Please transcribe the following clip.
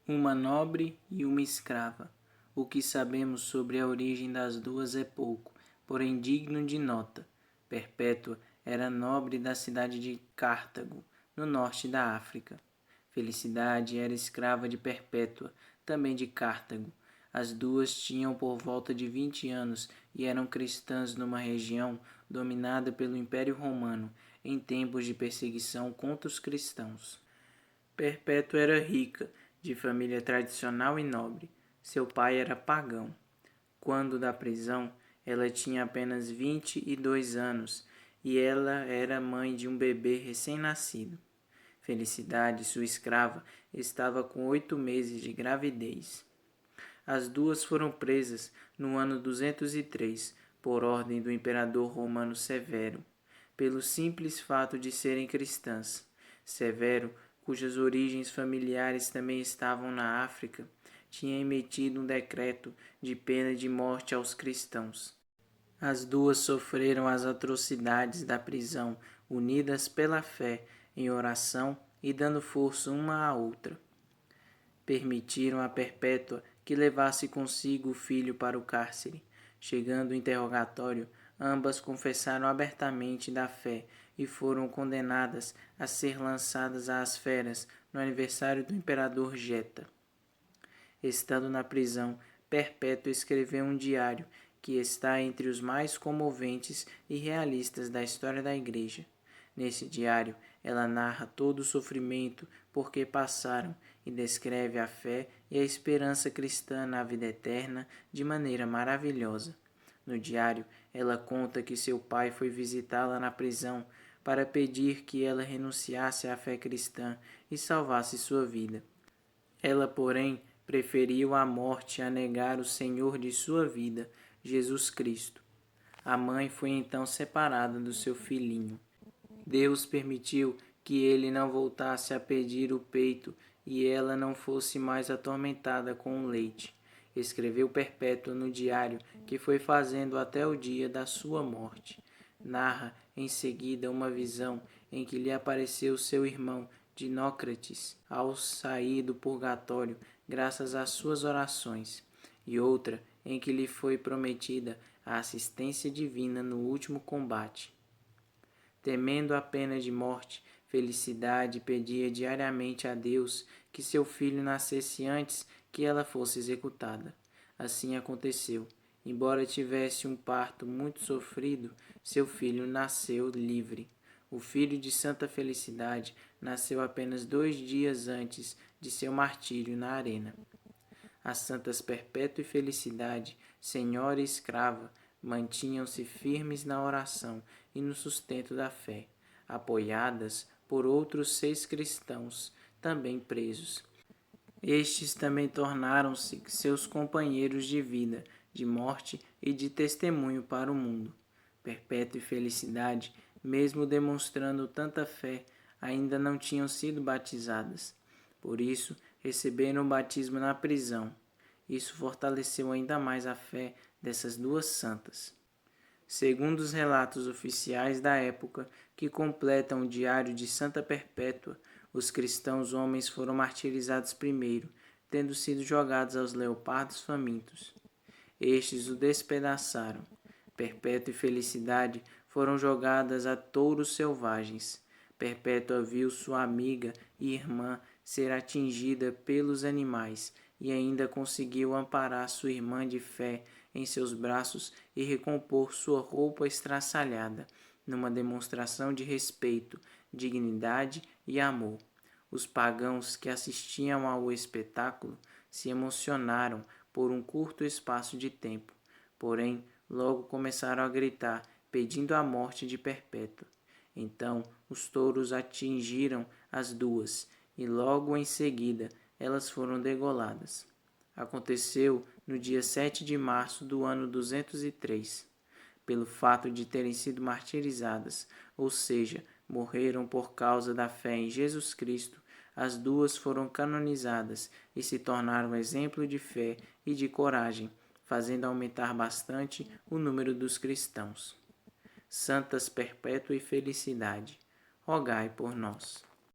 Uma nobre e uma escrava. O que sabemos sobre a origem das duas é pouco, porém digno de nota. Perpétua era nobre da cidade de Cartago, no norte da África. Felicidade era escrava de Perpétua, também de Cartago. As duas tinham por volta de 20 anos e eram cristãs numa região dominada pelo Império Romano, em tempos de perseguição contra os cristãos. Perpétua era rica, de família tradicional e nobre. Seu pai era pagão. Quando da prisão, ela tinha apenas 22 anos e ela era mãe de um bebê recém-nascido. Felicidade, sua escrava, estava com 8 meses de gravidez. As duas foram presas no ano 203, por ordem do imperador romano Severo, pelo simples fato de serem cristãs. Severo, cujas origens familiares também estavam na África, tinha emitido um decreto de pena de morte aos cristãos. As duas sofreram as atrocidades da prisão, unidas pela fé, em oração e dando força uma à outra. Permitiram a Perpétua que levasse consigo o filho para o cárcere. Chegando o interrogatório, ambas confessaram abertamente da fé e foram condenadas a ser lançadas às feras no aniversário do imperador Geta. Estando na prisão, Perpétua escreveu um diário que está entre os mais comoventes e realistas da história da Igreja. Nesse diário, ela narra todo o sofrimento por que passaram e descreve a fé e a esperança cristã na vida eterna de maneira maravilhosa. No diário, ela conta que seu pai foi visitá-la na prisão para pedir que ela renunciasse à fé cristã e salvasse sua vida. Ela, porém, preferiu a morte a negar o Senhor de sua vida, Jesus Cristo. A mãe foi então separada do seu filhinho. Deus permitiu que ele não voltasse a pedir o peito e ela não fosse mais atormentada com o leite. Escreveu Perpétua no diário que foi fazendo até o dia da sua morte. Narra em seguida uma visão em que lhe apareceu seu irmão Dinócrates ao sair do purgatório graças às suas orações, e outra em que lhe foi prometida a assistência divina no último combate. Temendo a pena de morte, Felicidade pedia diariamente a Deus que seu filho nascesse antes que ela fosse executada. Assim aconteceu. Embora tivesse um parto muito sofrido, seu filho nasceu livre. O filho de Santa Felicidade nasceu apenas 2 dias antes de seu martírio na arena. As santas Perpétua e Felicidade, senhora e escrava, mantinham-se firmes na oração e no sustento da fé, apoiadas por outros 6 cristãos, também presos. Estes também tornaram-se seus companheiros de vida, de morte e de testemunho para o mundo. Perpétua e Felicidade, mesmo demonstrando tanta fé, ainda não tinham sido batizadas. Por isso, receberam o batismo na prisão. Isso fortaleceu ainda mais a fé dessas duas santas. Segundo os relatos oficiais da época, que completam o Diário de Santa Perpétua, os cristãos homens foram martirizados primeiro, tendo sido jogados aos leopardos famintos. Estes o despedaçaram. Perpétua e Felicidade foram jogadas a touros selvagens. Perpétua viu sua amiga e irmã ser atingida pelos animais e ainda conseguiu amparar sua irmã de fé em seus braços e recompor sua roupa estraçalhada, numa demonstração de respeito, dignidade e amor. Os pagãos que assistiam ao espetáculo se emocionaram por um curto espaço de tempo, porém logo começaram a gritar, pedindo a morte de Perpétua. Então os touros atingiram as duas, e logo em seguida elas foram degoladas. Aconteceu no dia 7 de março do ano 203. Pelo fato de terem sido martirizadas, ou seja, morreram por causa da fé em Jesus Cristo, as duas foram canonizadas e se tornaram exemplo de fé e de coragem, fazendo aumentar bastante o número dos cristãos. Santas Perpétua e Felicidade, rogai por nós.